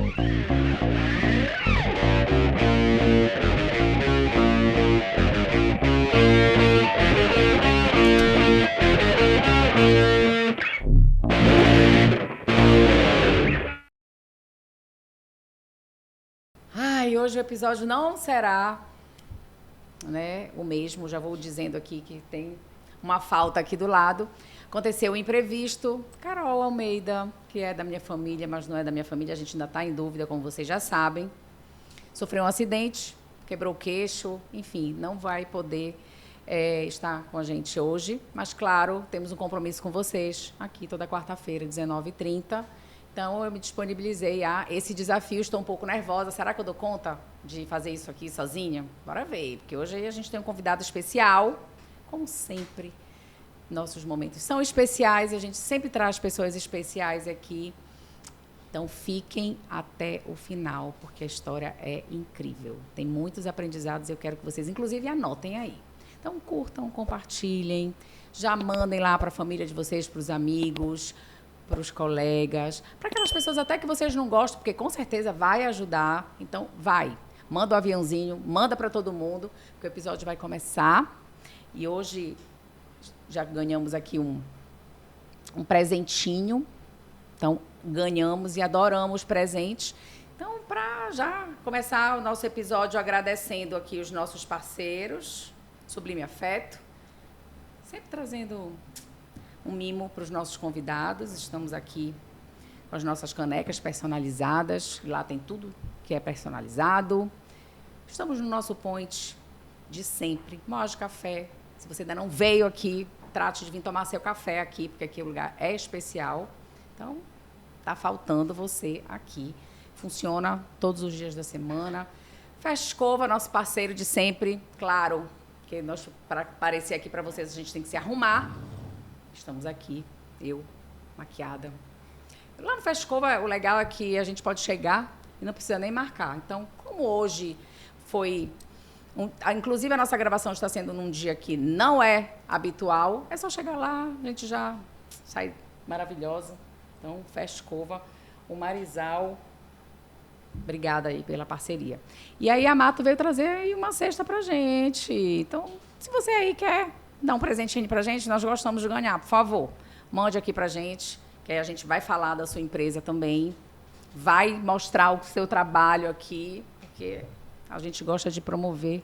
E hoje o episódio não será, né, o mesmo. Já vou dizendo aqui que tem uma falta aqui do lado. Aconteceu um imprevisto. Carol Almeida, que é da minha família, mas não é da minha família, a gente ainda está em dúvida, como vocês já sabem. Sofreu um acidente, quebrou o queixo, enfim, não vai poder estar com a gente hoje. Mas, claro, temos um compromisso com vocês aqui toda quarta-feira, 19h30. Então, eu me disponibilizei a esse desafio. Estou um pouco nervosa. Será que eu dou conta de fazer isso aqui sozinha? Bora ver, porque hoje a gente tem um convidado especial, como sempre. Nossos momentos são especiais e a gente sempre traz pessoas especiais aqui. Então, fiquem até o final, porque a história é incrível. Tem muitos aprendizados e eu quero que vocês, inclusive, anotem aí. Então, curtam, compartilhem, já mandem lá para a família de vocês, para os amigos, para os colegas, para aquelas pessoas até que vocês não gostam, porque com certeza vai ajudar. Então, vai. Manda o aviãozinho, manda para todo mundo, porque o episódio vai começar. E hoje já ganhamos aqui um presentinho. Então, ganhamos e adoramos presentes. Então, para já começar o nosso episódio agradecendo aqui os nossos parceiros, Sublime Afeto, sempre trazendo um mimo para os nossos convidados. Estamos aqui com as nossas canecas personalizadas. Lá tem tudo que é personalizado. Estamos no nosso point de sempre. Moja Café. Se você ainda não veio aqui, trate de vir tomar seu café aqui, porque aqui o lugar é especial. Então, está faltando você aqui. Funciona todos os dias da semana. Fescova, nosso parceiro de sempre. Claro, que para aparecer aqui para vocês, a gente tem que se arrumar. Estamos aqui, eu, maquiada. Lá no Fescova, o legal é que a gente pode chegar e não precisa nem marcar. Então, como hoje foi... inclusive, a nossa gravação está sendo num dia que não é habitual, é só chegar lá, a gente já sai maravilhosa. Então, Fescova, o Marizal, obrigada aí pela parceria. E aí a Mato veio trazer aí uma cesta pra gente. Então, se você aí quer dar um presentinho pra gente, nós gostamos de ganhar, por favor. Mande aqui pra gente, que aí a gente vai falar da sua empresa também. Vai mostrar o seu trabalho aqui, porque a gente gosta de promover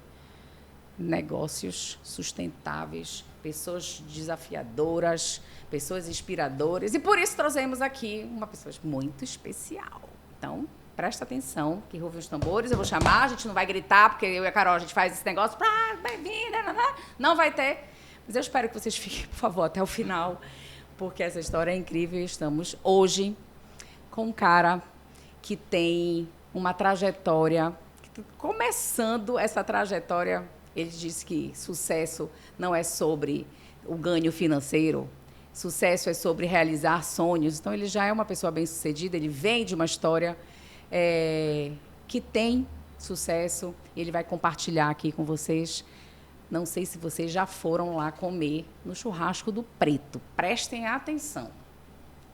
negócios sustentáveis, pessoas desafiadoras, pessoas inspiradoras. E por isso trouxemos aqui uma pessoa muito especial. Então, presta atenção, que rufem os tambores. Eu vou chamar, a gente não vai gritar, porque eu e a Carol, a gente faz esse negócio. Bem-vinda, não vai ter. Mas eu espero que vocês fiquem, por favor, até o final, porque essa história é incrível. Estamos hoje com um cara que tem uma trajetória, começando essa trajetória. Ele disse que sucesso não é sobre o ganho financeiro, sucesso é sobre realizar sonhos. Então, ele já é uma pessoa bem-sucedida, ele vem de uma história que tem sucesso, e ele vai compartilhar aqui com vocês. Não sei se vocês já foram lá comer no Churrasco do Preto. Prestem atenção.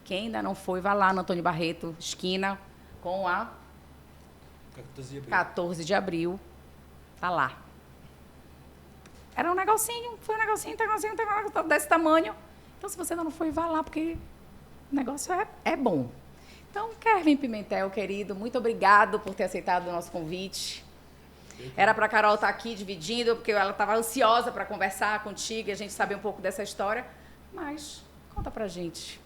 Quem ainda não foi, vá lá no Antônio Barreto, esquina, com a 14 de abril. Tá lá. Era um negocinho, foi um negocinho desse tamanho. Então, se você ainda não foi, vá lá, porque o negócio é bom. Então, Kevin Pimentel, querido, muito obrigado por ter aceitado o nosso convite. Era para a Carol estar aqui dividindo, porque ela estava ansiosa para conversar contigo e a gente saber um pouco dessa história. Mas, conta pra gente.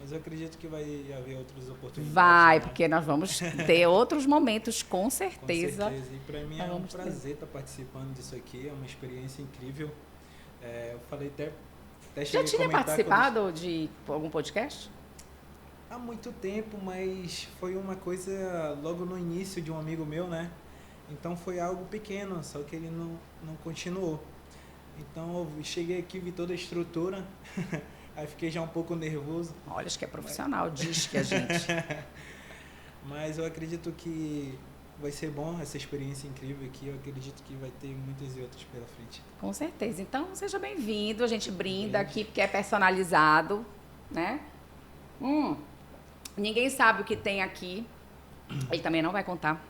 Mas eu acredito que vai haver outras oportunidades. Vai, né? porque nós vamos ter outros momentos, com certeza. Com certeza. E para mim é um prazer estar participando disso aqui, é uma experiência incrível. Eu falei até Já tinha participado de algum podcast? Há muito tempo, mas foi uma coisa logo no início de um amigo meu, né? Então foi algo pequeno, só que ele não continuou. Então eu cheguei aqui, vi toda a estrutura, aí fiquei já um pouco nervoso. Olha, acho que é profissional, diz que a gente... Mas eu acredito que vai ser bom essa experiência incrível aqui, eu acredito que vai ter muitas e outras pela frente. Com certeza. Então, seja bem-vindo, a gente brinda aqui porque é personalizado, né? Ninguém sabe o que tem aqui, Ele também não vai contar.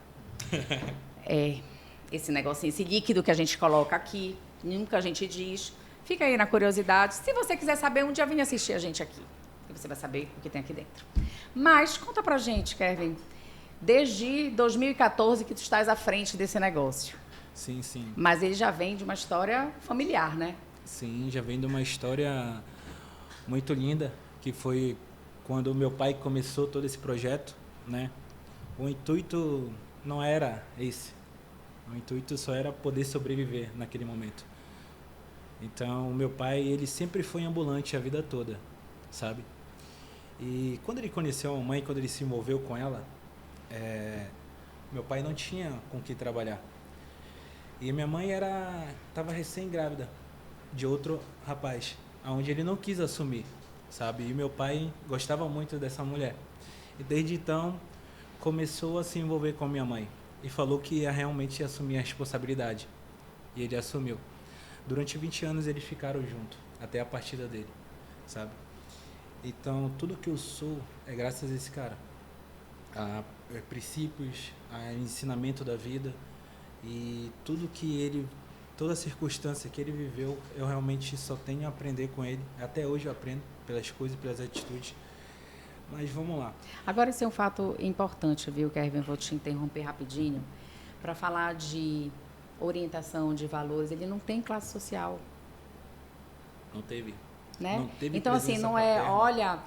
Esse negocinho, esse líquido que a gente coloca aqui, nunca a gente diz. Fica aí na curiosidade. Se você quiser saber, um dia vem assistir a gente aqui. Que você vai saber o que tem aqui dentro. Mas conta pra gente, Kevin. Desde 2014 que tu estás à frente desse negócio. Sim, sim. Mas ele já vem de uma história familiar, né? Sim, já vem de uma história muito linda, que foi quando o meu pai começou todo esse projeto, né? O intuito não era esse. O intuito só era poder sobreviver naquele momento. Então, o meu pai, ele sempre foi ambulante a vida toda, sabe? E quando ele conheceu a mamãe, quando ele se envolveu com ela, meu pai não tinha com que trabalhar. E minha mãe estava recém-grávida de outro rapaz, onde ele não quis assumir, sabe? E meu pai gostava muito dessa mulher. E desde então, começou a se envolver com a minha mãe. E falou que ia realmente assumir a responsabilidade. E ele assumiu. Durante 20 anos eles ficaram juntos, até a partida dele, sabe? Então, tudo que eu sou é graças a esse cara. A princípios, a ensinamento da vida e tudo que ele, toda circunstância que ele viveu, eu realmente só tenho a aprender com ele. Até hoje eu aprendo pelas coisas, pelas atitudes. Mas vamos lá. Agora, esse é um fato importante, viu, Kevin? Vou te interromper rapidinho para falar de orientação de valores. Ele não tem classe social. Não teve. Né? Não teve então, assim, não paterna. olha,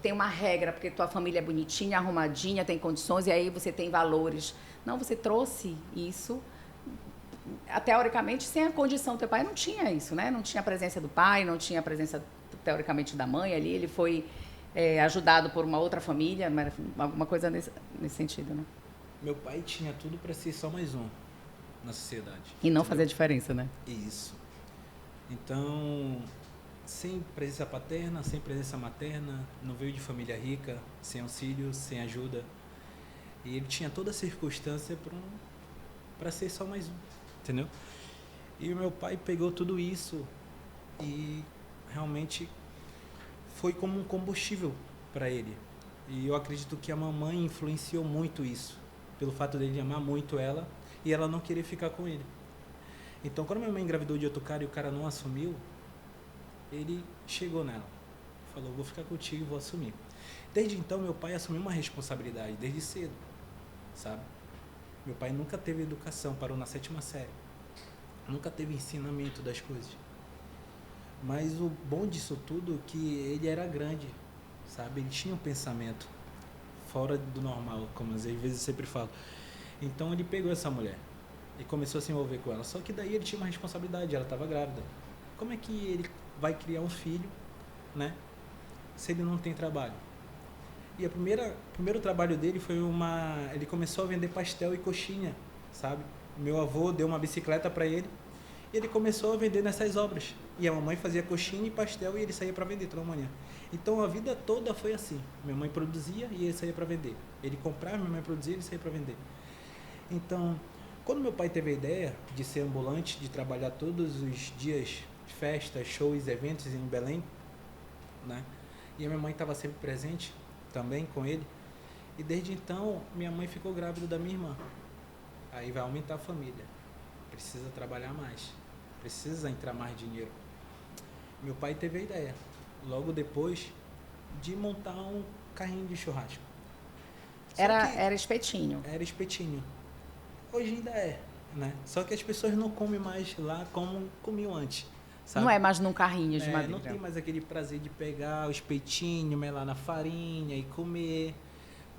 tem uma regra, porque tua família é bonitinha, arrumadinha, tem condições, e aí você tem valores. Não, você trouxe isso, teoricamente, sem a condição. Teu pai não tinha isso, né? Não tinha a presença do pai, não tinha a presença, teoricamente, da mãe ali. Ele foi ajudado por uma outra família, alguma coisa nesse sentido, né? Meu pai tinha tudo para ser só mais um na sociedade. E não entendeu? fazer diferença, né? Isso. Então, sem presença paterna, sem presença materna, não veio de família rica, sem auxílio, sem ajuda. E ele tinha toda a circunstância para ser só mais um, entendeu? E o meu pai pegou tudo isso e realmente foi como um combustível para ele. E eu acredito que a mamãe influenciou muito isso, pelo fato dele amar muito ela e ela não querer ficar com ele. Então, quando minha mãe engravidou de outro cara e o cara não assumiu, ele chegou nela, falou, vou ficar contigo e vou assumir. Desde então, meu pai assumiu uma responsabilidade, desde cedo, sabe? Meu pai nunca teve educação, parou na 7ª série. Nunca teve ensinamento das coisas. Mas o bom disso tudo é que ele era grande, sabe? Ele tinha um pensamento fora do normal, como às vezes eu sempre falo. Então, ele pegou essa mulher e começou a se envolver com ela. Só que daí ele tinha uma responsabilidade, ela estava grávida. Como é que ele vai criar um filho, né, se ele não tem trabalho? E o primeiro trabalho dele foi ele começou a vender pastel e coxinha, sabe? Meu avô deu uma bicicleta para ele e ele começou a vender nessas obras. E a mamãe fazia coxinha e pastel e ele saía para vender toda manhã. Então a vida toda foi assim. Minha mãe produzia e ele saía para vender. Ele comprava, minha mãe produzia e ele saía para vender. Então, quando meu pai teve a ideia de ser ambulante, de trabalhar todos os dias, festas, shows, eventos em Belém, né? E a minha mãe estava sempre presente também com ele. E desde então, minha mãe ficou grávida da minha irmã. Aí vai aumentar a família. Precisa trabalhar mais. Precisa entrar mais dinheiro. Meu pai teve a ideia, logo depois, de montar um carrinho de churrasco. Era espetinho. Era espetinho. Hoje ainda é, né? Só que as pessoas não comem mais lá como comiam antes, sabe? Não é mais num carrinho de madeira. Não tem mais aquele prazer de pegar o espetinho, melar na farinha e comer.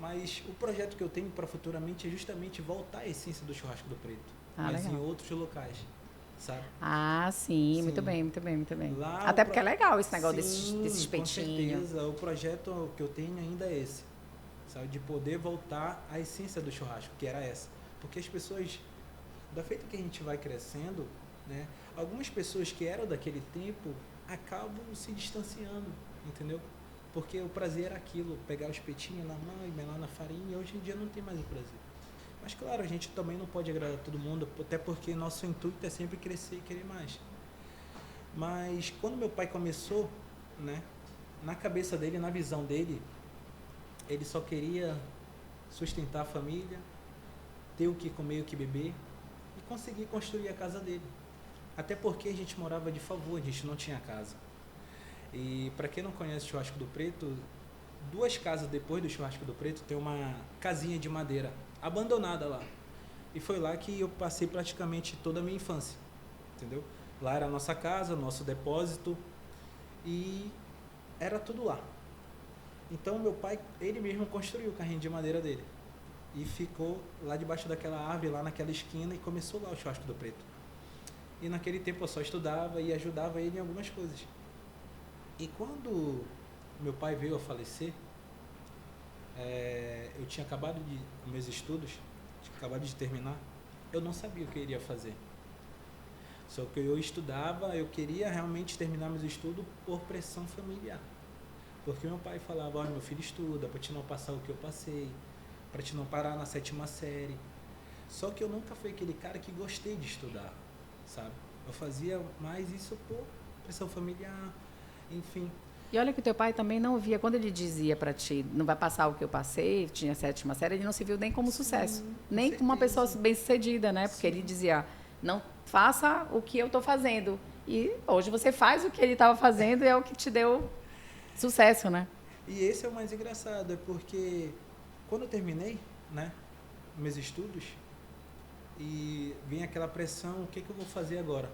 Mas o projeto que eu tenho para futuramente é justamente voltar à essência do churrasco do preto, mas legal. em outros locais, sabe? Ah, sim. Muito bem, muito bem, muito bem. Até porque é legal esse negócio desse espetinho. Com certeza, o projeto que eu tenho ainda é esse, sabe? De poder voltar à essência do churrasco, que era essa. Porque as pessoas, da feita que a gente vai crescendo, né? Algumas pessoas que eram daquele tempo acabam se distanciando, entendeu? Porque o prazer era aquilo, pegar o espetinho na mão e melar na farinha, e hoje em dia não tem mais o prazer. Mas claro, a gente também não pode agradar todo mundo, até porque nosso intuito é sempre crescer e querer mais. Mas quando meu pai começou, né, na cabeça dele, na visão dele, ele só queria sustentar a família, ter o que comer, o que beber e conseguir construir a casa dele. Até porque a gente morava de favor, a gente não tinha casa. E para quem não conhece o Churrasco do Preto, 2 casas depois do Churrasco do Preto tem uma casinha de madeira abandonada lá. E foi lá que eu passei praticamente toda a minha infância, entendeu? Lá era a nossa casa, nosso depósito e era tudo lá. Então meu pai, ele mesmo construiu o carrinho de madeira dele e ficou lá debaixo daquela árvore, lá naquela esquina, e começou lá o Churrasco do Preto. E naquele tempo eu só estudava e ajudava ele em algumas coisas. E quando meu pai veio a falecer, eu tinha acabado de meus estudos, tinha acabado de terminar, eu não sabia o que eu iria fazer. Só que eu estudava, eu queria realmente terminar meus estudos por pressão familiar. Porque meu pai falava, olha, meu filho estuda, para te não passar o que eu passei, para te não parar na 7ª série. Só que eu nunca fui aquele cara que gostei de estudar, sabe? Eu fazia mais isso por pressão familiar, enfim. E olha que o teu pai também não via, quando ele dizia para ti, não vai passar o que eu passei, tinha 7ª série, ele não se viu nem como sucesso, nem como uma pessoa bem-sucedida, né? Porque ele dizia, não faça o que eu estou fazendo. E hoje você faz o que ele estava fazendo e é o que te deu sucesso, né? E esse é o mais engraçado, é porque quando eu terminei, né, meus estudos, e vinha aquela pressão, o que eu vou fazer agora?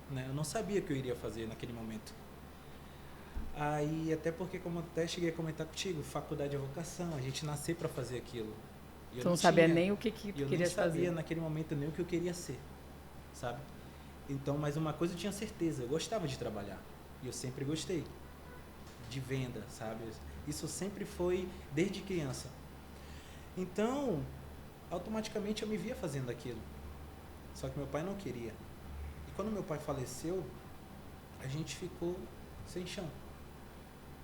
Né? Eu não sabia o que eu iria fazer naquele momento. Aí, até porque, como eu até cheguei a comentar contigo, faculdade é vocação, a gente nasceu para fazer aquilo. Tu não sabia nem o que tu querias fazer. Eu não sabia naquele momento nem o que eu queria ser, sabe? Então, mas uma coisa eu tinha certeza, eu gostava de trabalhar. E eu sempre gostei de venda, sabe? Isso sempre foi desde criança. Então, automaticamente eu me via fazendo aquilo. Só que meu pai não queria. E quando meu pai faleceu, a gente ficou sem chão.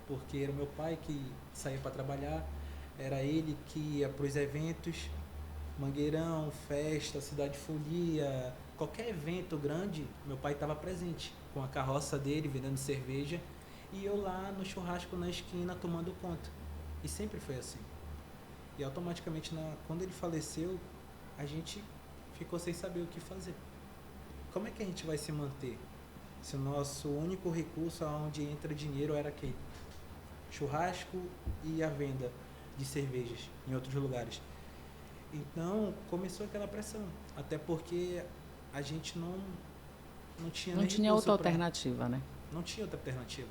Porque era o meu pai que saía para trabalhar, era ele que ia para os eventos, Mangueirão, festa, Cidade Folia, qualquer evento grande, meu pai estava presente, com a carroça dele, vendendo cerveja, e eu lá no churrasco na esquina tomando conta. E sempre foi assim. E automaticamente, quando ele faleceu, a gente ficou sem saber o que fazer. Como é que a gente vai se manter se o nosso único recurso onde entra dinheiro era aquele? Churrasco e a venda de cervejas em outros lugares. Então, começou aquela pressão. Até porque a gente não tinha Não tinha outra alternativa, né? Não tinha outra alternativa.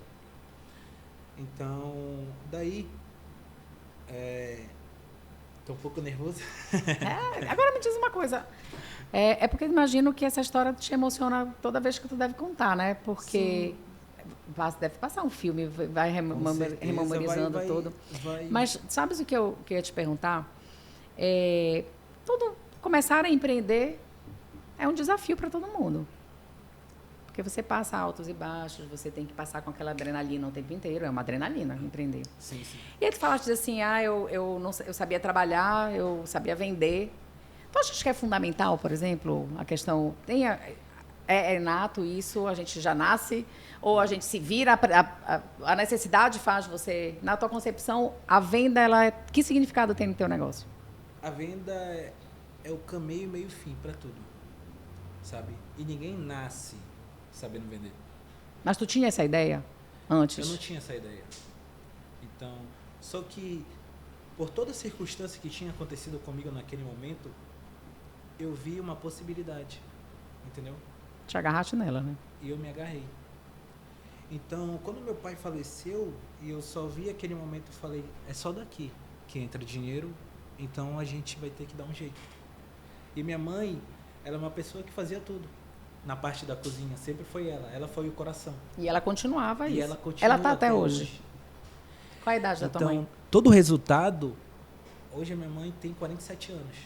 Então, daí... Tô um pouco nervoso. Agora me diz uma coisa. É porque eu imagino que essa história te emociona toda vez que tu deve contar, né? Porque deve passar um filme, vai rememorizando tudo. Mas sabes o que eu ia te perguntar? Começar a empreender é um desafio para todo mundo. Porque você passa altos e baixos, você tem que passar com aquela adrenalina o tempo inteiro. É uma adrenalina empreender. Sim, sim. E aí tu falaste assim, eu sabia trabalhar, eu sabia vender. Tu achas que é fundamental, por exemplo, a questão... É inato isso, a gente já nasce, ou a gente se vira, a necessidade faz você... Na tua concepção, a venda, que significado tem no teu negócio? A venda é o caminho, meio fim para tudo, sabe? E ninguém nasce sabendo vender. Mas tu tinha essa ideia antes? Eu não tinha essa ideia. Então, só que por toda a circunstância que tinha acontecido comigo naquele momento, eu vi uma possibilidade, entendeu? Te agarraste nela, né? E eu me agarrei. Então, quando meu pai faleceu, e eu só vi aquele momento, eu falei, é só daqui que entra dinheiro, então a gente vai ter que dar um jeito. E minha mãe, ela é uma pessoa que fazia tudo. Na parte da cozinha, sempre foi ela. Ela foi o coração. E ela continuava isso. E ela continua tá até hoje. Qual a idade da tua mãe? Então, todo o resultado... Hoje a minha mãe tem 47 anos.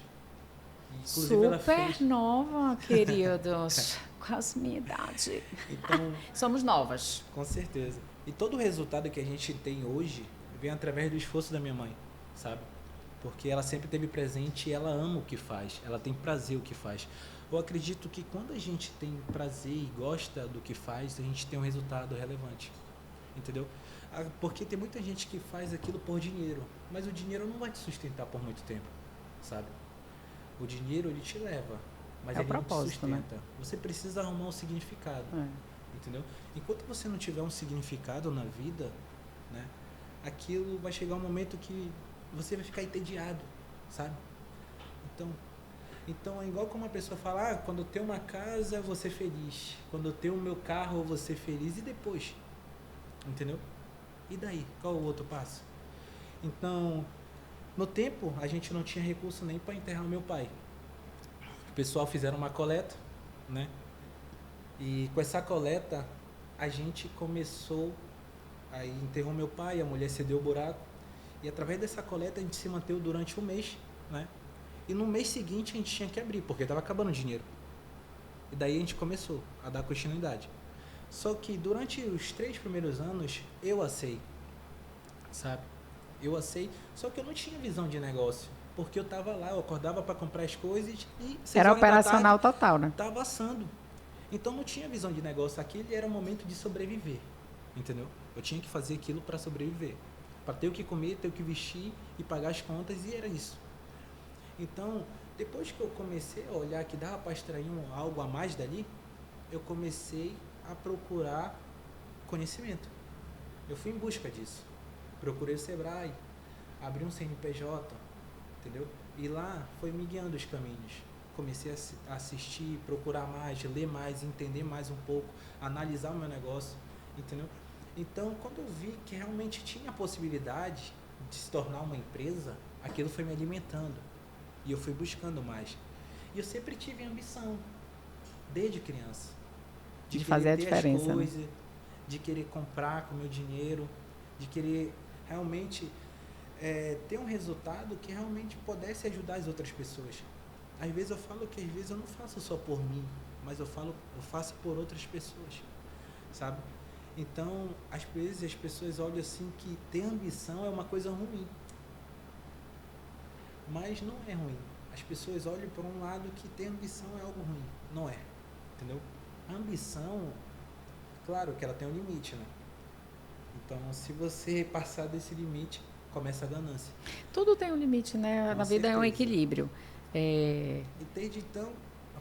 Inclusive, super ela fez... nova, queridos. Quase minha idade. Então, somos novas. Com certeza. E todo o resultado que a gente tem hoje vem através do esforço da minha mãe, sabe? Porque ela sempre esteve presente e ela ama o que faz. Ela tem prazer o que faz. Eu acredito que quando a gente tem prazer e gosta do que faz, a gente tem um resultado relevante. Entendeu? Porque tem muita gente que faz aquilo por dinheiro, mas o dinheiro não vai te sustentar por muito tempo. sabe? O dinheiro, ele te leva, mas É o ele não te propósito, né? sustenta. Você precisa arrumar um significado, entendeu? Enquanto você não tiver um significado na vida, né, aquilo vai chegar um momento que você vai ficar entediado, sabe? Então é igual como uma pessoa fala, quando eu tenho uma casa, eu vou ser feliz. Quando eu tenho o meu carro, eu vou ser feliz. E depois? Entendeu? E daí? Qual o outro passo? Então, no tempo, a gente não tinha recurso nem para enterrar o meu pai. O pessoal fizeram uma coleta, né? E com essa coleta, a gente começou, aí enterrou meu pai, a mulher cedeu o buraco. E através dessa coleta, a gente se manteve durante um mês, né? E no mês seguinte, a gente tinha que abrir, porque estava acabando o dinheiro. E daí a gente começou a dar continuidade. Só que durante os 3 primeiros anos, eu assei, sabe? Eu assei, só que eu não tinha visão de negócio, porque eu estava lá, eu acordava para comprar as coisas e... Era operacional total, né? Estava assando. Então não tinha visão de negócio. Aquele era o momento de sobreviver, entendeu? Eu tinha que fazer aquilo para sobreviver. Para ter o que comer, ter o que vestir e pagar as contas, e era isso. Então, depois que eu comecei a olhar que dava para extrair algo a mais dali, eu comecei a procurar conhecimento. Eu fui em busca disso. Procurei o Sebrae, abri um CNPJ, entendeu? E lá foi me guiando os caminhos. Comecei a assistir, procurar mais, ler mais, entender mais um pouco, analisar o meu negócio, entendeu? Então, quando eu vi que realmente tinha a possibilidade de se tornar uma empresa, aquilo foi me alimentando. E eu fui buscando mais. E eu sempre tive ambição, desde criança. De fazer a diferença, as coisas, né? de querer comprar com o meu dinheiro, de querer realmente ter um resultado que realmente pudesse ajudar as outras pessoas. Às vezes eu falo que às vezes eu não faço só por mim, mas eu faço por outras pessoas, sabe? Então, às vezes as pessoas olham assim que ter ambição é uma coisa ruim. Mas não é ruim. As pessoas olham por um lado que ter ambição é algo ruim. Não é. Entendeu? A ambição, claro que ela tem um limite, né? Então, se você passar desse limite, começa a ganância. Tudo tem um limite, né? Na vida é um equilíbrio. E desde então...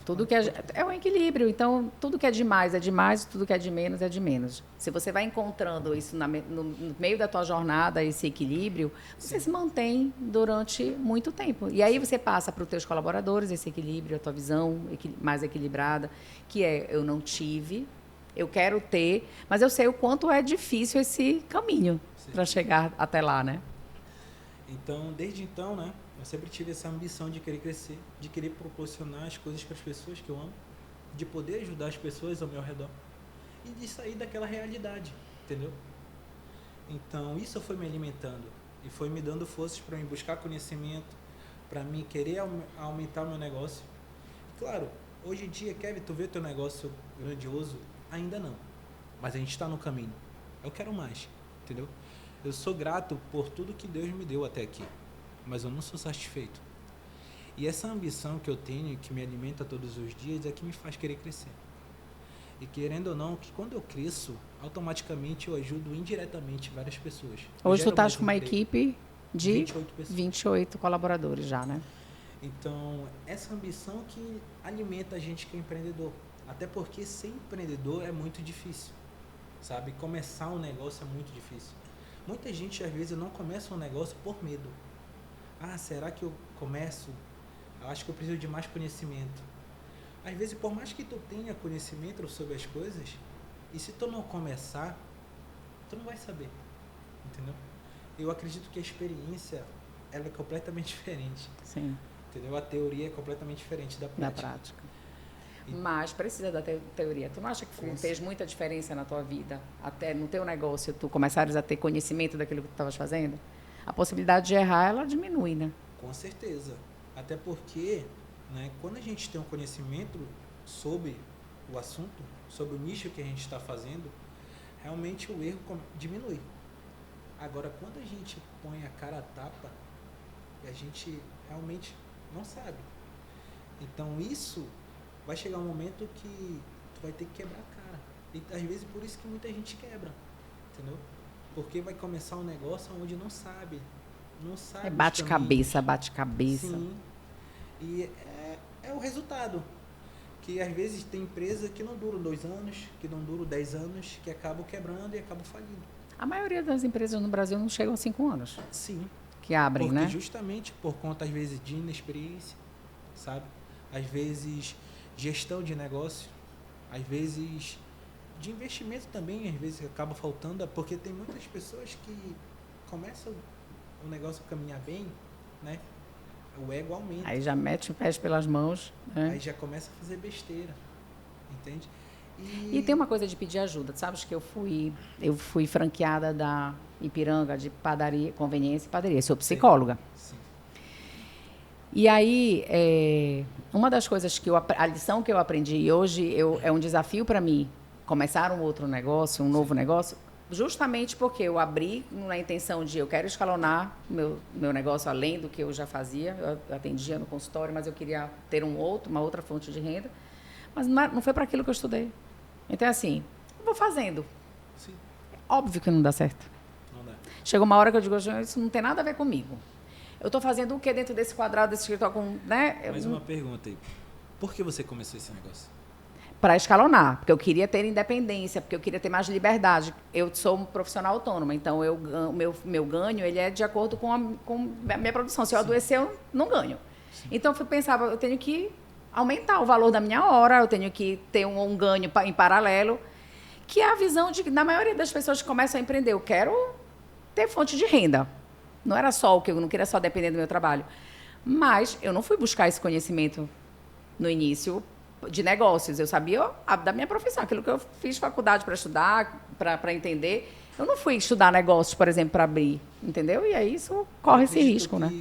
Tudo que é um equilíbrio. Então, tudo que é demais, tudo que é de menos é de menos. Se você vai encontrando isso no meio da tua jornada, esse equilíbrio, você se mantém durante muito tempo. E aí você passa para os teus colaboradores esse equilíbrio, a tua visão mais equilibrada, que é, eu não tive, eu quero ter, mas eu sei o quanto é difícil esse caminho para chegar até lá, né? Então, desde então, né? Eu sempre tive essa ambição de querer crescer, de querer proporcionar as coisas para as pessoas que eu amo, de poder ajudar as pessoas ao meu redor e de sair daquela realidade, entendeu? Então, isso foi me alimentando e foi me dando forças para me buscar conhecimento, para mim querer aumentar o meu negócio. Claro, hoje em dia, Kevin, tu vê teu negócio grandioso? Ainda não, mas a gente está no caminho. Eu quero mais, entendeu? Eu sou grato por tudo que Deus me deu até aqui, mas eu não sou satisfeito. E essa ambição que eu tenho, que me alimenta todos os dias, é que me faz querer crescer. E querendo ou não, que quando eu cresço, automaticamente eu ajudo indiretamente várias pessoas. Hoje tu estás com uma equipe de 28 pessoas. 28 colaboradores já, né? Então, essa ambição que alimenta a gente que é empreendedor. Até porque ser empreendedor é muito difícil, sabe? Começar um negócio é muito difícil. Muita gente, às vezes, não começa um negócio por medo. Será que eu começo? Eu acho que eu preciso de mais conhecimento. Às vezes, por mais que tu tenha conhecimento sobre as coisas, e se tu não começar, tu não vai saber, entendeu? Eu acredito que a experiência, ela é completamente diferente. Sim. Entendeu? A teoria é completamente diferente da prática. Da prática. Mas precisa da teoria. Tu não acha que fez muita diferença na tua vida, até no teu negócio, tu começares a ter conhecimento daquilo que tu estavas fazendo? A possibilidade de errar, ela diminui, né? Com certeza. Até porque, né, quando a gente tem um conhecimento sobre o assunto, sobre o nicho que a gente está fazendo, realmente o erro diminui. Agora, quando a gente põe a cara a tapa, a gente realmente não sabe. Então, isso vai chegar um momento que tu vai ter que quebrar a cara. E, às vezes, por isso que muita gente quebra, entendeu? Porque vai começar um negócio onde não sabe, não sabe. É bate-cabeça, bate-cabeça. Sim. E é o resultado. Que às vezes tem empresa que não duram 2 anos, que não duram 10 anos, que acabam quebrando e acabam falindo. A maioria das empresas no Brasil não chegam a 5 anos Sim. que abrem, Porque né? justamente por conta, às vezes, de inexperiência, sabe? Às vezes, gestão de negócio, às vezes, de investimento também, às vezes acaba faltando, porque tem muitas pessoas que começam o negócio a caminhar bem, né? O ego aumenta. Aí já mete o pé pelas mãos, né? Aí já começa a fazer besteira, entende? E tem uma coisa de pedir ajuda. Tu sabes que eu fui franqueada da Ipiranga de padaria, conveniência e padaria. Sou psicóloga. Sim. E aí, uma das coisas a lição que eu aprendi e hoje é um desafio para mim começar um outro negócio, um novo negócio, justamente porque eu abri na intenção de eu quero escalonar meu negócio além do que eu já fazia. Eu atendia no consultório, mas eu queria ter uma outra fonte de renda. Mas não foi para aquilo que eu estudei. Então, assim, eu vou fazendo. Sim. Óbvio que não dá certo. Não dá. Chegou uma hora que eu digo, isso não tem nada a ver comigo. Eu estou fazendo o que dentro desse quadrado, desse escritório, né? Mais uma pergunta aí. Por que você começou esse negócio? Para escalonar, porque eu queria ter independência, porque eu queria ter mais liberdade. Eu sou um profissional autônoma, então meu ganho ele é de acordo com a minha produção. Se eu adoecer, eu não ganho. Sim. Então, eu pensava, eu tenho que aumentar o valor da minha hora, eu tenho que ter um ganho em paralelo, que é a visão da maioria das pessoas que começam a empreender. Eu quero ter fonte de renda. Não era só o que eu não queria só depender do meu trabalho. Mas eu não fui buscar esse conhecimento no início de negócios. Eu sabia da minha profissão, aquilo que eu fiz faculdade para estudar, para entender. Eu não fui estudar negócios, por exemplo, para abrir, entendeu? E aí isso corre esse risco, né?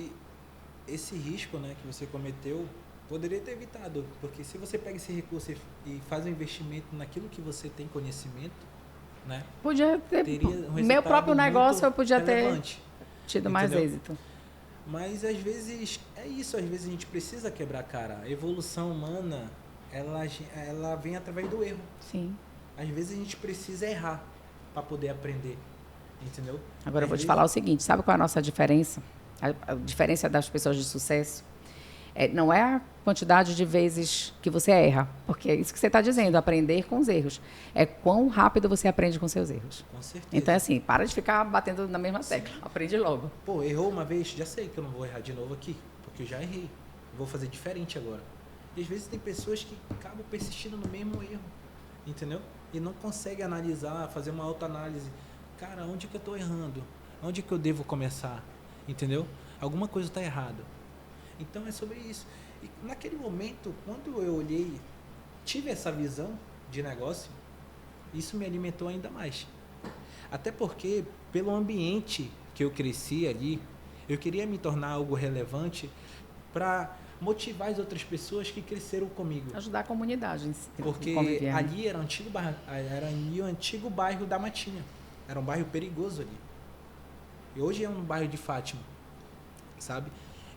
Esse risco, né, que você cometeu, poderia ter evitado, porque se você pega esse recurso e faz um investimento naquilo que você tem conhecimento, né? Podia ter. Teria um Meu próprio negócio eu podia relevante, ter tido mais êxito. Mas às vezes é isso, às vezes a gente precisa quebrar a cara. A evolução humana, ela vem através do erro. Sim. Às vezes a gente precisa errar para poder aprender, entendeu? Agora eu vou te falar o seguinte, sabe qual é a nossa diferença? A diferença das pessoas de sucesso não é a quantidade de vezes que você erra, porque é isso que você está dizendo, aprender com os erros. É quão rápido você aprende com seus erros. Com certeza. Então, assim, para de ficar batendo na mesma tecla. Aprende logo. Pô, errou uma vez, já sei que eu não vou errar de novo aqui, porque eu já errei. Vou fazer diferente agora. E às vezes tem pessoas que acabam persistindo no mesmo erro, entendeu? E não conseguem analisar, fazer uma autoanálise. Cara, onde que eu estou errando? Onde que eu devo começar? Entendeu? Alguma coisa está errada. Então é sobre isso. E naquele momento, quando eu olhei, tive essa visão de negócio, isso me alimentou ainda mais. Até porque, pelo ambiente que eu cresci ali, eu queria me tornar algo relevante para motivar as outras pessoas que cresceram comigo. Ajudar a comunidade. Porque ali era o antigo bairro da Matinha. Era um bairro perigoso ali. E hoje é um bairro de Fátima, sabe?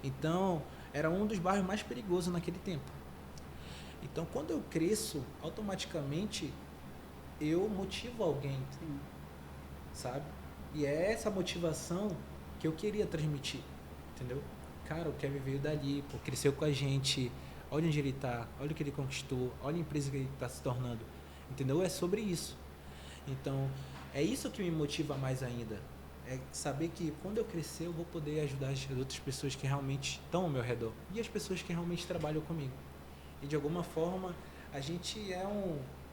Então, era um dos bairros mais perigosos naquele tempo. Então, quando eu cresço, automaticamente, eu motivo alguém, Sim. sabe? E é essa motivação que eu queria transmitir, entendeu? Cara, o Kevin veio dali, pô, cresceu com a gente, olha onde ele está, olha o que ele conquistou, olha a empresa que ele está se tornando, entendeu? É sobre isso. Então, é isso que me motiva mais ainda. É saber que quando eu crescer eu vou poder ajudar as outras pessoas que realmente estão ao meu redor e as pessoas que realmente trabalham comigo. E de alguma forma a gente é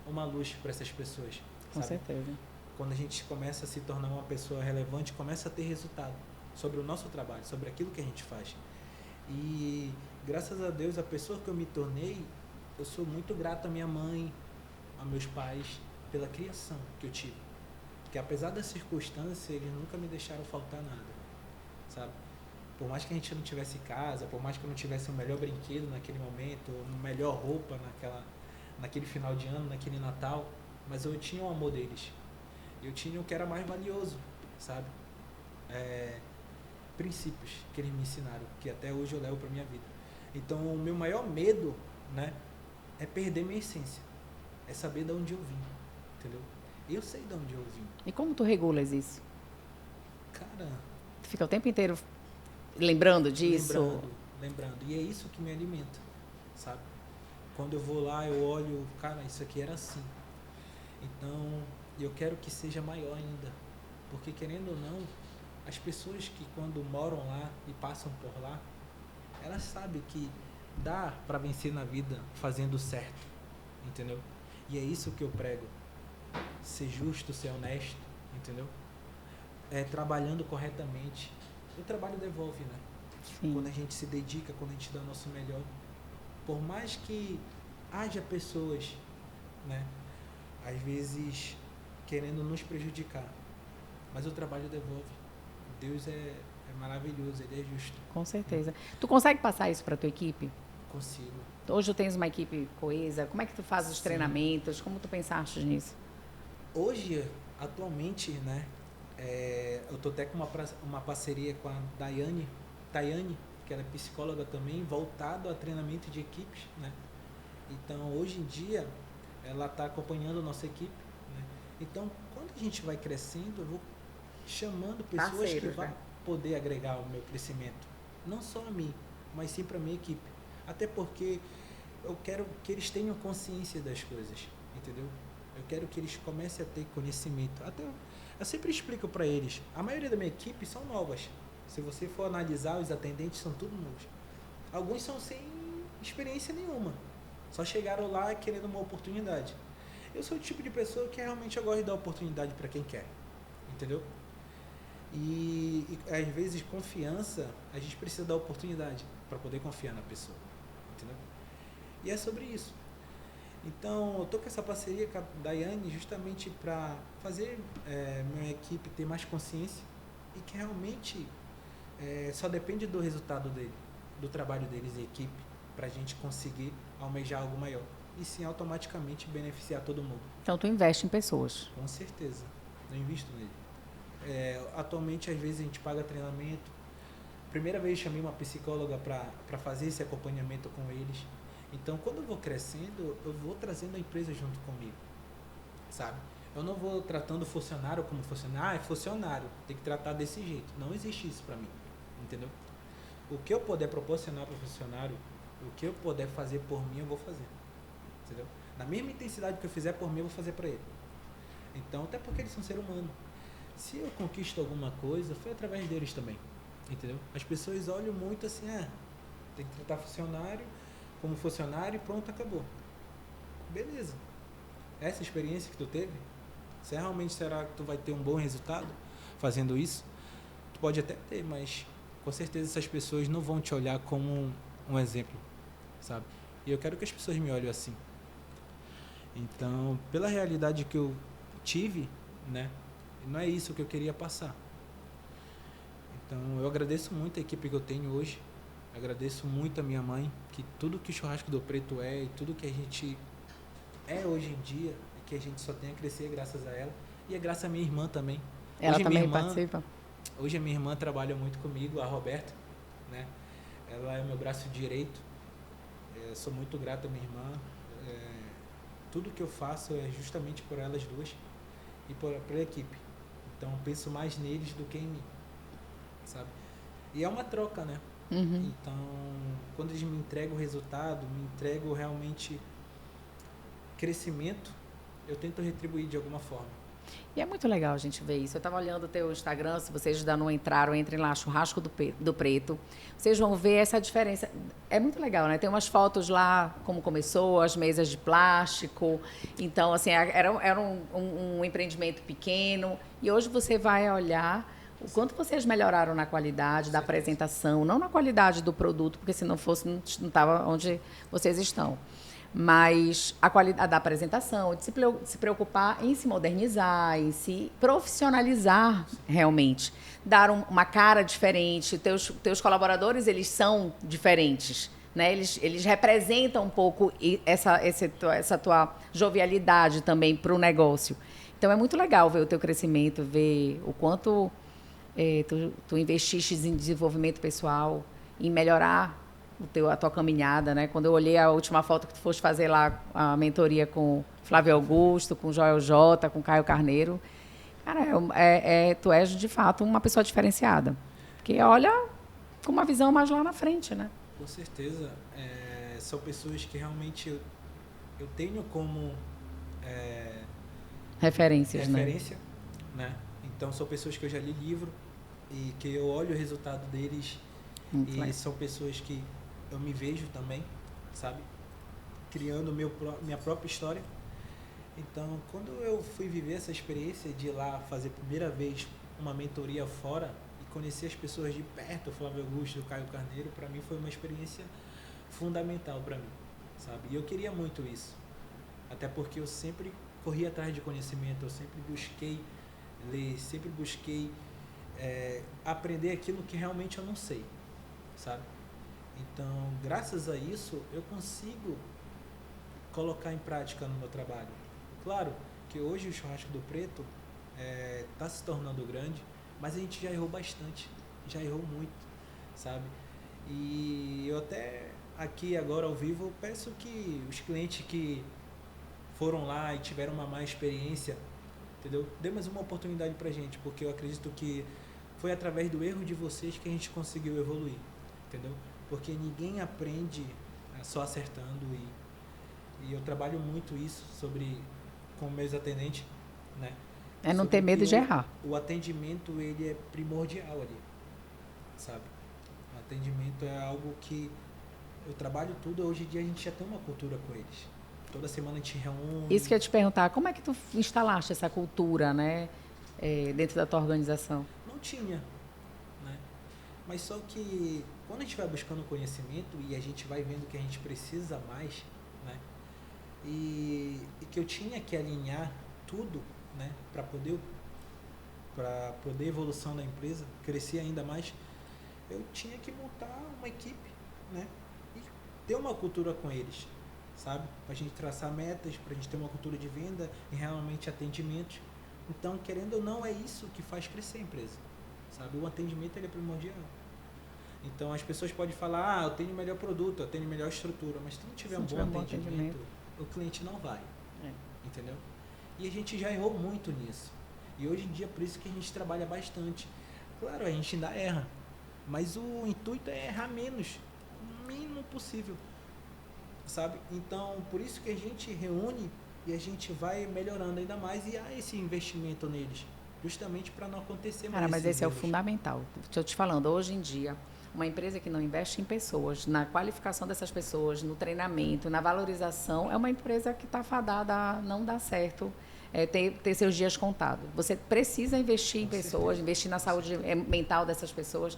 uma luz para essas pessoas. Com sabe? certeza. Quando a gente começa a se tornar uma pessoa relevante, começa a ter resultado sobre o nosso trabalho, sobre aquilo que a gente faz. E graças a Deus, a pessoa que eu me tornei, eu sou muito grato à minha mãe, aos meus pais, pela criação que eu tive. Porque apesar das circunstâncias, eles nunca me deixaram faltar nada, sabe? Por mais que a gente não tivesse casa, por mais que eu não tivesse o melhor brinquedo naquele momento, a melhor roupa naquele final de ano, naquele Natal, mas eu tinha o amor deles. Eu tinha o que era mais valioso, sabe? Princípios que eles me ensinaram, que até hoje eu levo para minha vida. Então, o meu maior medo, né, é perder minha essência, é saber de onde eu vim, entendeu? Eu sei de onde eu vim. E como tu regulas isso? Cara... Tu fica o tempo inteiro lembrando disso? Lembrando. E é isso que me alimenta, sabe? Quando eu vou lá, eu olho, cara, isso aqui era assim. Então, eu quero que seja maior ainda. Porque, querendo ou não, as pessoas que quando moram lá e passam por lá, elas sabem que dá para vencer na vida fazendo certo, entendeu? E é isso que eu prego. Ser justo, ser honesto, entendeu? Trabalhando corretamente. O trabalho devolve, né? Sim. Quando a gente se dedica, quando a gente dá o nosso melhor. Por mais que haja pessoas, né? Às vezes querendo nos prejudicar. Mas o trabalho devolve. Deus é maravilhoso, Ele é justo. Com certeza. Tu consegue passar isso para a tua equipe? Consigo. Hoje tu tens uma equipe coesa. Como é que tu faz os Sim. treinamentos? Como tu pensaste nisso? Hoje, atualmente, né? Eu tô até com uma parceria com a Tayane, que ela é psicóloga também, voltado a treinamento de equipes, né? Então, hoje em dia, ela está acompanhando a nossa equipe, né? Então, quando a gente vai crescendo, eu vou chamando pessoas Parceiros, que vão né? poder agregar ao meu crescimento. Não só a mim, mas sim para a minha equipe. Até porque eu quero que eles tenham consciência das coisas, entendeu? Eu quero que eles comecem a ter conhecimento. Até eu sempre explico para eles, a maioria da minha equipe são novas. Se você for analisar, os atendentes são tudo novos. Alguns são sem experiência nenhuma. Só chegaram lá querendo uma oportunidade. Eu sou o tipo de pessoa que realmente eu gosto de dar oportunidade para quem quer. Entendeu? E às vezes confiança, a gente precisa dar oportunidade para poder confiar na pessoa. Entendeu? E é sobre isso. Então, eu tô com essa parceria com a Daiane justamente para fazer minha equipe ter mais consciência e que realmente só depende do resultado dele, do trabalho deles e equipe, para a gente conseguir almejar algo maior. E sim, automaticamente beneficiar todo mundo. Então, tu investe em pessoas. Com certeza. Eu invisto nele. Atualmente, às vezes, a gente paga treinamento. Primeira vez chamei uma psicóloga para fazer esse acompanhamento com eles. Então, quando eu vou crescendo, eu vou trazendo a empresa junto comigo, sabe? Eu não vou tratando o funcionário como funcionário. É funcionário, tem que tratar desse jeito. Não existe isso para mim, entendeu? O que eu puder proporcionar para o funcionário, o que eu puder fazer por mim, eu vou fazer, entendeu? Na mesma intensidade que eu fizer por mim, eu vou fazer para ele. Então, até porque eles são seres humanos. Se eu conquisto alguma coisa, foi através deles também, entendeu? As pessoas olham muito assim, tem que tratar funcionário como funcionário e pronto, acabou. Beleza. Essa experiência que tu teve, será que tu vai ter um bom resultado fazendo isso? Tu pode até ter, mas com certeza essas pessoas não vão te olhar como um exemplo, sabe? E eu quero que as pessoas me olhem assim. Então, pela realidade que eu tive, né? Não é isso que eu queria passar. Então, eu agradeço muito a equipe que eu tenho hoje. Agradeço muito a minha mãe, que tudo que o Churrasco do Preto é e tudo que a gente é hoje em dia, que a gente só tem a crescer graças a ela. E é graças à minha irmã também. Ela hoje também participa? Hoje a minha irmã trabalha muito comigo, a Roberta, né? Ela é o meu braço direito. Sou muito grato à minha irmã. Tudo que eu faço é justamente por elas duas e pela equipe. Então, eu penso mais neles do que em mim, sabe? E é uma troca, né? Uhum. Então, quando eles me entregam o resultado, me entregam realmente crescimento, eu tento retribuir de alguma forma. E é muito legal a gente ver isso. Eu estava olhando o teu Instagram, se vocês ainda não entraram, entrem lá, Churrasco do Preto. Vocês vão ver essa diferença. É muito legal, né? Tem umas fotos lá, como começou, as mesas de plástico. Então, assim, era um empreendimento pequeno. E hoje você vai olhar o quanto vocês melhoraram na qualidade da apresentação, não na qualidade do produto, porque se não fosse, não estava onde vocês estão. Mas a qualidade da apresentação, de se preocupar em se modernizar, em se profissionalizar realmente, dar uma cara diferente. Teus colaboradores, eles são diferentes, né? Eles representam um pouco essa tua jovialidade também para o negócio. Então, é muito legal ver o teu crescimento, ver o quanto tu investiste em desenvolvimento pessoal, em melhorar a tua caminhada, né? Quando eu olhei a última foto que tu foste fazer lá, a mentoria com Flávio Augusto, com Joel J, com Caio Carneiro, cara, tu és, de fato, uma pessoa diferenciada. Porque, olha, com uma visão mais lá na frente, né? Com certeza. São pessoas que realmente eu tenho como Referências, referência, né? Então, são pessoas que eu já li livro e que eu olho o resultado deles e são pessoas que eu me vejo também, sabe? Criando minha própria história. Então, quando eu fui viver essa experiência de ir lá fazer a primeira vez uma mentoria fora e conhecer as pessoas de perto, o Flávio Augusto, o Caio Carneiro, para mim foi uma experiência fundamental para mim, sabe? E eu queria muito isso, até porque eu sempre corri atrás de conhecimento, eu sempre busquei ler, sempre busquei aprender aquilo que realmente eu não sei, sabe? Então, graças a isso, eu consigo colocar em prática no meu trabalho. Claro que hoje o Churrasco do Preto está se tornando grande, mas a gente já errou bastante, já errou muito, sabe? E eu até aqui agora ao vivo peço que os clientes que foram lá e tiveram uma má experiência, entendeu? Dê mais uma oportunidade pra gente, porque eu acredito que foi através do erro de vocês que a gente conseguiu evoluir, entendeu? Porque ninguém aprende só acertando e eu trabalho muito isso com meus atendentes, né? Não ter medo de errar. O atendimento, ele é primordial ali, sabe? O atendimento é algo que eu trabalho tudo, hoje em dia a gente já tem uma cultura com eles. Toda semana a gente reúne. Isso que eu ia te perguntar, como é que tu instalaste essa cultura, né, dentro da tua organização? Não tinha, né? Mas só que quando a gente vai buscando conhecimento e a gente vai vendo que a gente precisa mais, né? E que eu tinha que alinhar tudo, né, para poder a evolução da empresa crescer ainda mais, eu tinha que montar uma equipe, né, e ter uma cultura com eles, sabe, para a gente traçar metas, para a gente ter uma cultura de venda e realmente atendimento. Então, querendo ou não, é isso que faz crescer a empresa, sabe? O atendimento, ele é primordial. Então, as pessoas podem falar, eu tenho melhor produto, eu tenho melhor estrutura, mas se não tiver um bom atendimento, o cliente não vai, entendeu? E a gente já errou muito nisso. E hoje em dia, por isso que a gente trabalha bastante. Claro, a gente ainda erra, mas o intuito é errar menos, o mínimo possível, sabe? Então, por isso que a gente reúne e a gente vai melhorando ainda mais e há esse investimento neles, justamente para não acontecer mais. Cara, mas esse é o fundamental. Estou te falando, hoje em dia, uma empresa que não investe em pessoas, na qualificação dessas pessoas, no treinamento, na valorização, é uma empresa que está fadada a não dar certo, ter seus dias contados. Você precisa investir em pessoas, investir na saúde mental dessas pessoas.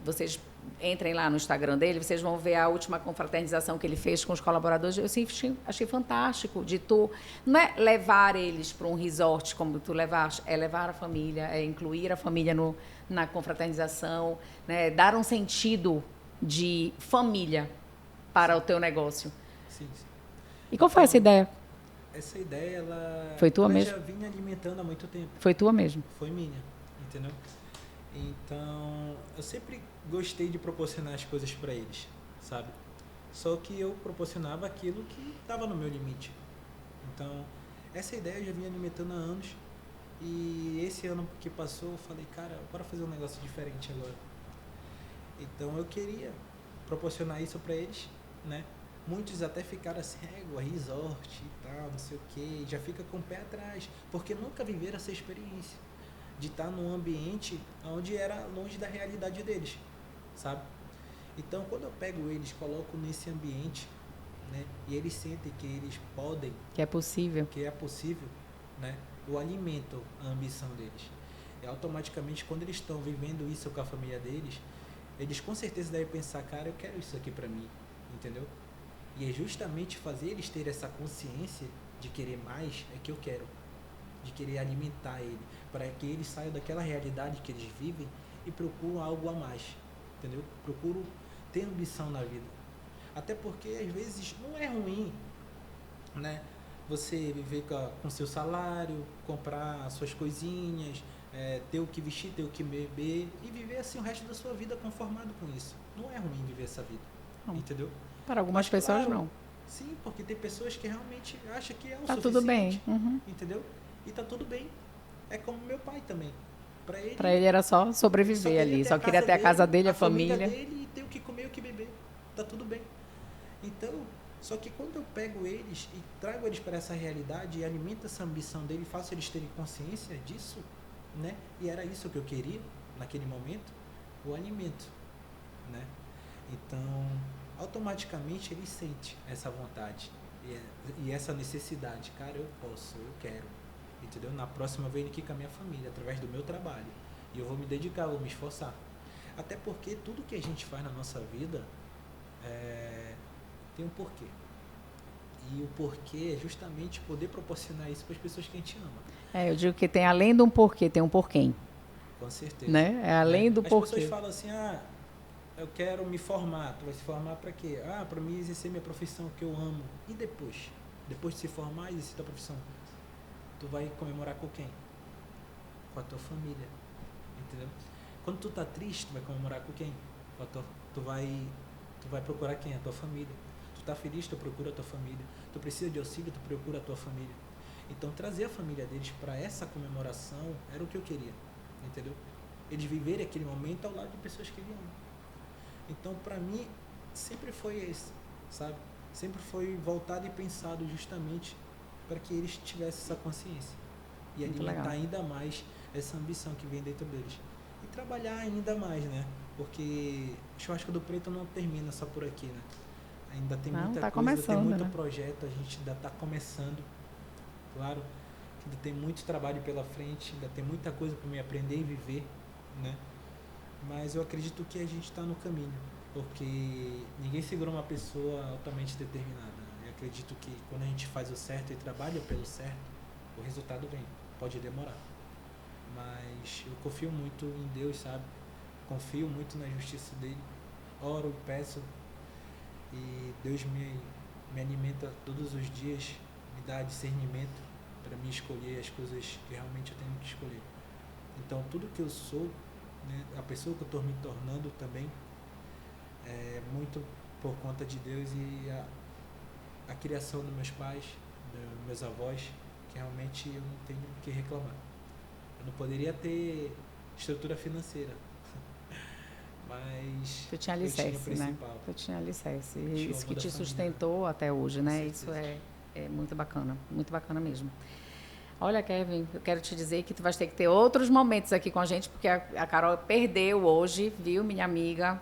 Vocês entrem lá no Instagram dele, vocês vão ver a última confraternização que ele fez com os colaboradores. Eu assim, achei fantástico de tu, não é levar eles para um resort como tu levaste, é levar a família, é incluir a família na confraternização, né? Dar um sentido de família para o teu negócio. Sim, sim. E qual foi essa ideia? Essa ideia, foi tua mesmo? Já vinha alimentando há muito tempo. Foi tua mesmo? Foi minha, entendeu? Então, eu sempre gostei de proporcionar as coisas para eles, sabe? Só que eu proporcionava aquilo que estava no meu limite. Então, essa ideia eu já vinha alimentando há anos. E esse ano que passou, eu falei, cara, bora fazer um negócio diferente agora. Então, eu queria proporcionar isso para eles, né? Muitos até ficaram assim, resort e tal, não sei o quê. Já fica com o pé atrás, porque nunca viveram essa experiência de estar num ambiente onde era longe da realidade deles, sabe? Então, quando eu pego eles, coloco nesse ambiente, né, e eles sentem que eles podem, que é possível, né, eu alimento a ambição deles. E automaticamente, quando eles estão vivendo isso com a família deles, eles com certeza devem pensar, cara, eu quero isso aqui pra mim, entendeu? E é justamente fazer eles terem essa consciência de querer mais é que eu quero, de querer alimentar ele, para que eles saiam daquela realidade que eles vivem e procuram algo a mais, entendeu? Procuram ter ambição na vida. Até porque, às vezes, não é ruim, né? Você viver com seu salário, comprar suas coisinhas, ter o que vestir, ter o que beber e viver assim o resto da sua vida conformado com isso. Não é ruim viver essa vida, entendeu? Para algumas pessoas, claro, não. Sim, porque tem pessoas que realmente acham que é o tá suficiente. Tudo bem. Entendeu? E tá tudo bem. É como meu pai também. Para ele era só sobreviver ali, só queria ter a casa dele, a família dele e ter o que comer e o que beber. Tá tudo bem. Então, só que quando eu pego eles e trago eles para essa realidade e alimento essa ambição dele, faço eles terem consciência disso, né? E era isso que eu queria naquele momento, o alimento, né? Então, automaticamente ele sente essa vontade e essa necessidade. Cara, eu posso, eu quero, entendeu? Na próxima eu venho aqui com a minha família, através do meu trabalho. E eu vou me dedicar, vou me esforçar. Até porque tudo que a gente faz na nossa vida tem um porquê. E o porquê é justamente poder proporcionar isso para as pessoas que a gente ama. Eu digo que tem além de um porquê, tem um porquê. Com certeza. Né? É além do porquê. As pessoas falam assim, eu quero me formar. Tu vai se formar para quê? Para mim exercer minha profissão que eu amo. E depois? Depois de se formar e exercer tua profissão, tu vai comemorar com quem? Com a tua família. Entendeu? Quando tu tá triste, tu vai comemorar com quem? Tu vai procurar quem? A tua família. Tu tá feliz, tu procura a tua família. Tu precisa de auxílio, tu procura a tua família. Então trazer a família deles para essa comemoração era o que eu queria. Entendeu? Eles viverem aquele momento ao lado de pessoas que eles amam. Então, para mim, sempre foi esse, sabe? Sempre foi voltado e pensado justamente para que eles tivessem essa consciência. E alimentar ainda mais essa ambição que vem dentro deles. E trabalhar ainda mais, né? Porque o Churrasco do Preto não termina só por aqui, né? Ainda tem muita coisa, tem muito projeto, a gente ainda está começando. Claro, ainda tem muito trabalho pela frente, ainda tem muita coisa para me aprender e viver, né? Mas eu acredito que a gente está no caminho, porque ninguém segura uma pessoa altamente determinada. Eu acredito que quando a gente faz o certo e trabalha pelo certo, o resultado vem. Pode demorar, mas eu confio muito em Deus, sabe? Confio muito na justiça dele, oro e peço, e Deus me alimenta todos os dias, me dá discernimento para mim escolher as coisas que realmente eu tenho que escolher. Então tudo que eu sou, né, a pessoa que eu estou me tornando também é muito por conta de Deus e a criação dos meus pais, dos meus avós, que realmente eu não tenho o que reclamar. Eu não poderia ter estrutura financeira, mas tu tinha alicerce, né? Tu tinha alicerce. Isso que te sustentou até hoje, né? Isso é muito bacana mesmo. Olha, Kevin, eu quero te dizer que tu vais ter que ter outros momentos aqui com a gente, porque a Carol perdeu hoje, viu, minha amiga?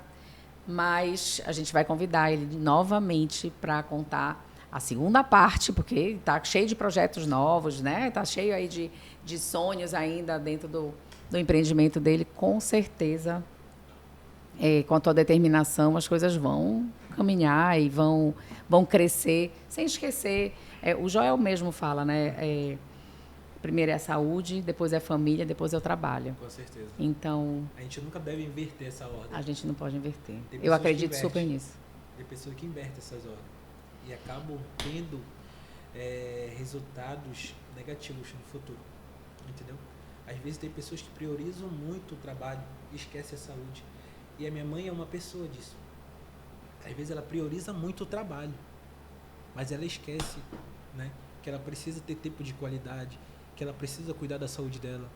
Mas a gente vai convidar ele novamente para contar a segunda parte, porque está cheio de projetos novos, né? Está cheio aí de sonhos ainda dentro do empreendimento dele. Com certeza, com a tua determinação, as coisas vão caminhar e vão crescer, sem esquecer. O Joel mesmo fala, né? Primeiro é a saúde, depois é a família, depois é o trabalho. Com certeza. Então, a gente nunca deve inverter essa ordem. A gente não pode inverter. Eu acredito super nisso. Tem pessoas que invertem essas ordens e acabam tendo resultados negativos no futuro. Entendeu? Às vezes tem pessoas que priorizam muito o trabalho e esquecem a saúde. E a minha mãe é uma pessoa disso. Às vezes ela prioriza muito o trabalho, mas ela esquece, né, que ela precisa ter tempo de qualidade, que ela precisa cuidar da saúde dela.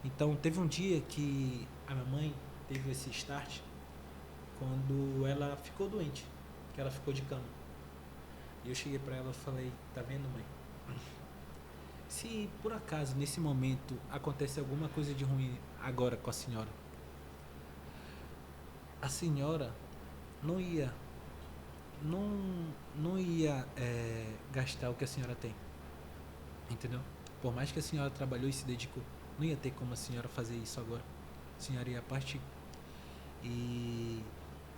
Então, teve um dia que a minha mãe teve esse start quando ela ficou doente, que ela ficou de cama. E eu cheguei para ela e falei, tá vendo, mãe? Se por acaso, nesse momento, acontece alguma coisa de ruim agora com a senhora não ia gastar o que a senhora tem. Entendeu? Por mais que a senhora trabalhou e se dedicou, não ia ter como a senhora fazer isso agora. A senhora ia partir. E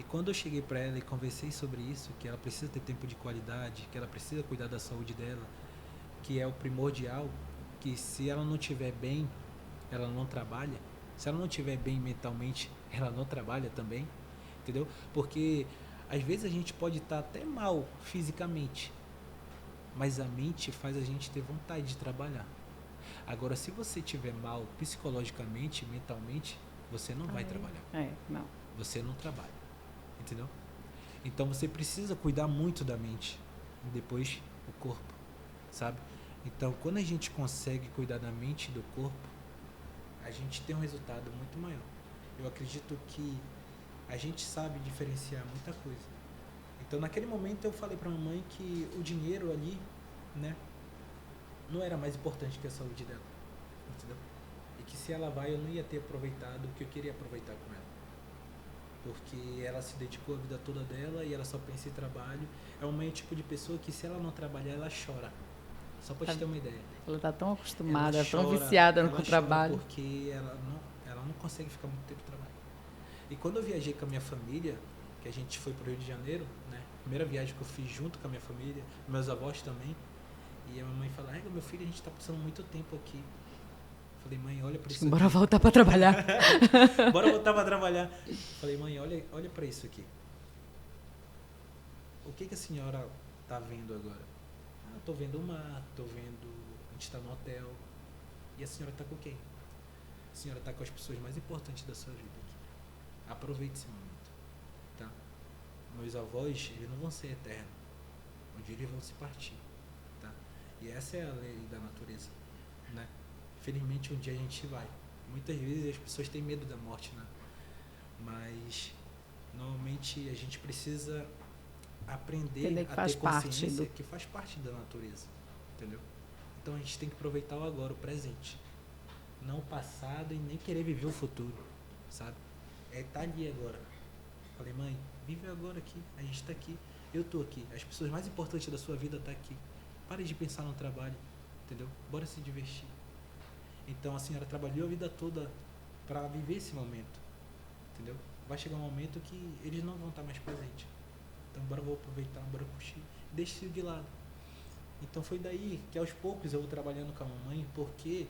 quando eu cheguei para ela e conversei sobre isso, que ela precisa ter tempo de qualidade, que ela precisa cuidar da saúde dela, que é o primordial, que se ela não estiver bem, ela não trabalha. Se ela não estiver bem mentalmente, ela não trabalha também. Entendeu? Porque às vezes a gente pode estar até mal fisicamente, mas a mente faz a gente ter vontade de trabalhar. Agora, se você estiver mal psicologicamente, mentalmente, você não vai trabalhar. Não. Você não trabalha. Entendeu? Então você precisa cuidar muito da mente e depois o corpo, sabe? Então, quando a gente consegue cuidar da mente e do corpo, a gente tem um resultado muito maior. Eu acredito que a gente sabe diferenciar muita coisa. Então, naquele momento, eu falei para a mamãe que o dinheiro ali, né, não era mais importante que a saúde dela, entendeu? E que se ela vai, eu não ia ter aproveitado o que eu queria aproveitar com ela. Porque ela se dedicou a vida toda dela e ela só pensa em trabalho. É uma mãe, tipo de pessoa que, se ela não trabalhar, ela chora. Só para te ter uma ideia. Ela está tão acostumada, Ela tão chora, viciada no ela trabalho. chora porque ela não consegue ficar muito tempo trabalhando. E quando eu viajei com a minha família, que a gente foi para o Rio de Janeiro, né? Primeira viagem que eu fiz junto com a minha família, meus avós também. E a mamãe fala, meu filho, a gente está passando muito tempo aqui. Falei, mãe, olha para isso aqui. Bora voltar para trabalhar. Bora voltar para trabalhar. Falei, mãe, olha para isso aqui. O que a senhora está vendo agora? Estou vendo o mar, estou vendo... A gente está no hotel. E a senhora está com quem? A senhora está com as pessoas mais importantes da sua vida aqui. Aproveite esse momento. Tá? Meus avós, eles não vão ser eternos. Um dia eles vão se partir. Tá? E essa é a lei da natureza. Né? Infelizmente, um dia a gente vai. Muitas vezes as pessoas têm medo da morte, né? Mas, normalmente, a gente precisa aprender a ter consciência que faz parte da natureza, entendeu? Então a gente tem que aproveitar o agora, o presente, não o passado e nem querer viver o futuro, sabe? Tá ali agora. Falei, mãe, vive agora aqui, a gente tá aqui, eu tô aqui, as pessoas mais importantes da sua vida tá aqui. Pare de pensar no trabalho, entendeu? Bora se divertir. Então a senhora trabalhou a vida toda para viver esse momento, entendeu? Vai chegar um momento que eles não vão estar mais presentes. Então, bora vou aproveitar, bora curtir. Deixa isso de lado. Então, foi daí que aos poucos eu vou trabalhando com a mamãe, porque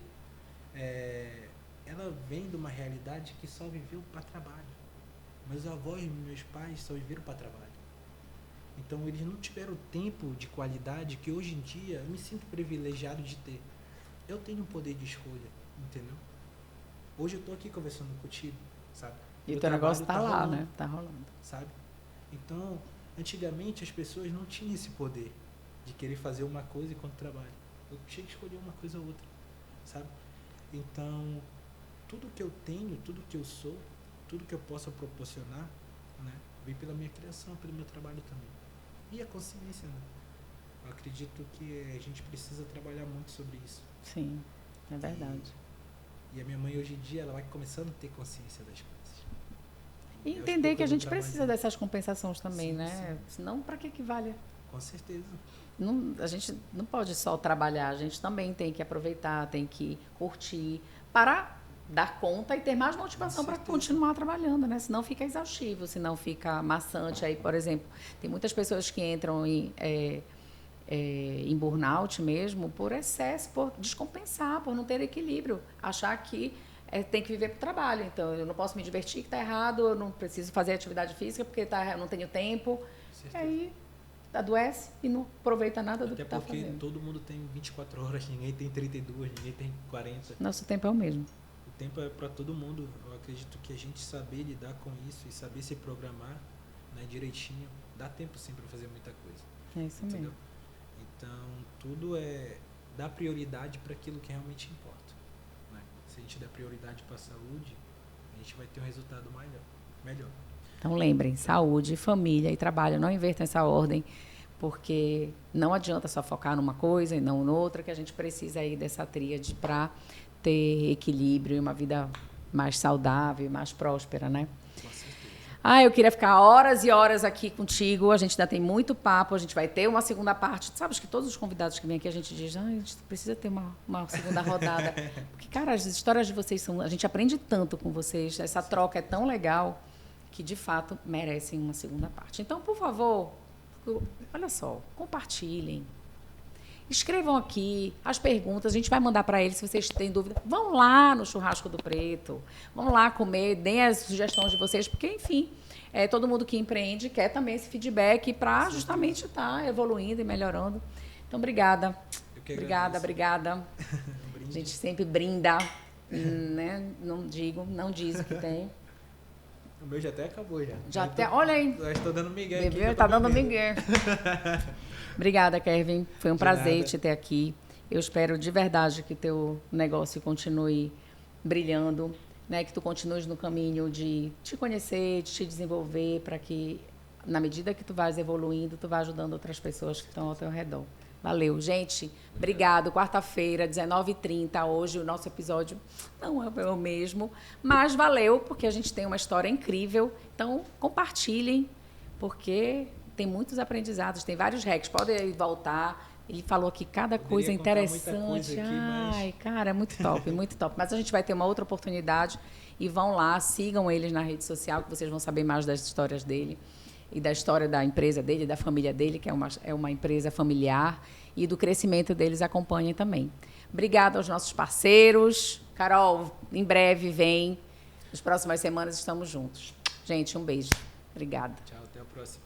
ela vem de uma realidade que só viveu para trabalho. Meus avós e meus pais só viveram para trabalho. Então, eles não tiveram tempo de qualidade que hoje em dia eu me sinto privilegiado de ter. Eu tenho um poder de escolha, entendeu? Hoje eu estou aqui conversando contigo, sabe? E o teu negócio tá lá, rolando, né? Tá rolando. Sabe? Então, antigamente as pessoas não tinham esse poder de querer fazer uma coisa enquanto trabalho. Eu tinha que escolher uma coisa ou outra, sabe? Então, tudo que eu tenho, tudo que eu sou, tudo que eu possa proporcionar, né, vem pela minha criação, pelo meu trabalho também. E a consciência, né? Eu acredito que a gente precisa trabalhar muito sobre isso. Sim, é verdade. E a minha mãe hoje em dia, ela vai começando a ter consciência das coisas. E entender que a gente precisa dessas compensações também, sim, né? Sim. Senão, para que vale? Com certeza. Não, a gente não pode só trabalhar, a gente também tem que aproveitar, tem que curtir, para dar conta e ter mais motivação para continuar trabalhando, né? Senão fica exaustivo, senão fica maçante. Aí, por exemplo, tem muitas pessoas que entram em burnout mesmo por excesso, por descompensar, por não ter equilíbrio, achar que tem que viver para o trabalho. Então, eu não posso me divertir, que está errado, eu não preciso fazer atividade física porque eu não tenho tempo. E aí adoece e não aproveita nada do que está fazendo. Até porque todo mundo tem 24 horas, ninguém tem 32, ninguém tem 40. Nosso tempo é o mesmo. O tempo é para todo mundo. Eu acredito que a gente saber lidar com isso e saber se programar, né, direitinho, dá tempo sim para fazer muita coisa. É isso mesmo. Então, tudo é dar prioridade para aquilo que realmente importa. Né? Se a gente der prioridade para a saúde, a gente vai ter um resultado melhor. Então, lembrem, saúde, família e trabalho, não invertam essa ordem, porque não adianta só focar numa coisa e não noutra, que a gente precisa aí dessa tríade para ter equilíbrio e uma vida mais saudável e mais próspera, né? Eu queria ficar horas e horas aqui contigo. A gente ainda tem muito papo. A gente vai ter uma segunda parte. Tu sabes que todos os convidados que vêm aqui, a gente diz, a gente precisa ter uma segunda rodada. Porque, cara, as histórias de vocês são... A gente aprende tanto com vocês. Essa troca é tão legal que, de fato, merecem uma segunda parte. Então, por favor, olha só, compartilhem. Escrevam aqui as perguntas, a gente vai mandar para eles se vocês têm dúvida. Vão lá no Churrasco do Preto, vão lá comer, deem as sugestões de vocês, porque, enfim, todo mundo que empreende quer também esse feedback para justamente estar evoluindo e melhorando. Então, obrigada. Obrigada. A gente sempre brinda, né? Não diz o que tem. O meu já até acabou, já. Olha aí. Já estou dando migué aqui. Bebê, tá dando migué. Obrigada, Kevin. Foi um prazer te ter aqui. Eu espero de verdade que teu negócio continue brilhando, né? Que tu continues no caminho de te conhecer, de te desenvolver, para que, na medida que tu vais evoluindo, tu vai ajudando outras pessoas que estão ao teu redor. Valeu, gente. Obrigado. Quarta-feira, 19h30. Hoje o nosso episódio não é o mesmo, mas valeu, porque a gente tem uma história incrível. Então, compartilhem, porque tem muitos aprendizados, tem vários hacks. Podem voltar. Ele falou aqui cada coisa interessante. Ai, cara, muito top, muito top. Mas a gente vai ter uma outra oportunidade e vão lá, sigam eles na rede social, que vocês vão saber mais das histórias dele e da história da empresa dele, da família dele, que é uma empresa familiar, e do crescimento deles, acompanhem também. Obrigada aos nossos parceiros. Carol, em breve vem. Nas próximas semanas estamos juntos. Gente, um beijo. Obrigada. Tchau, até a próxima.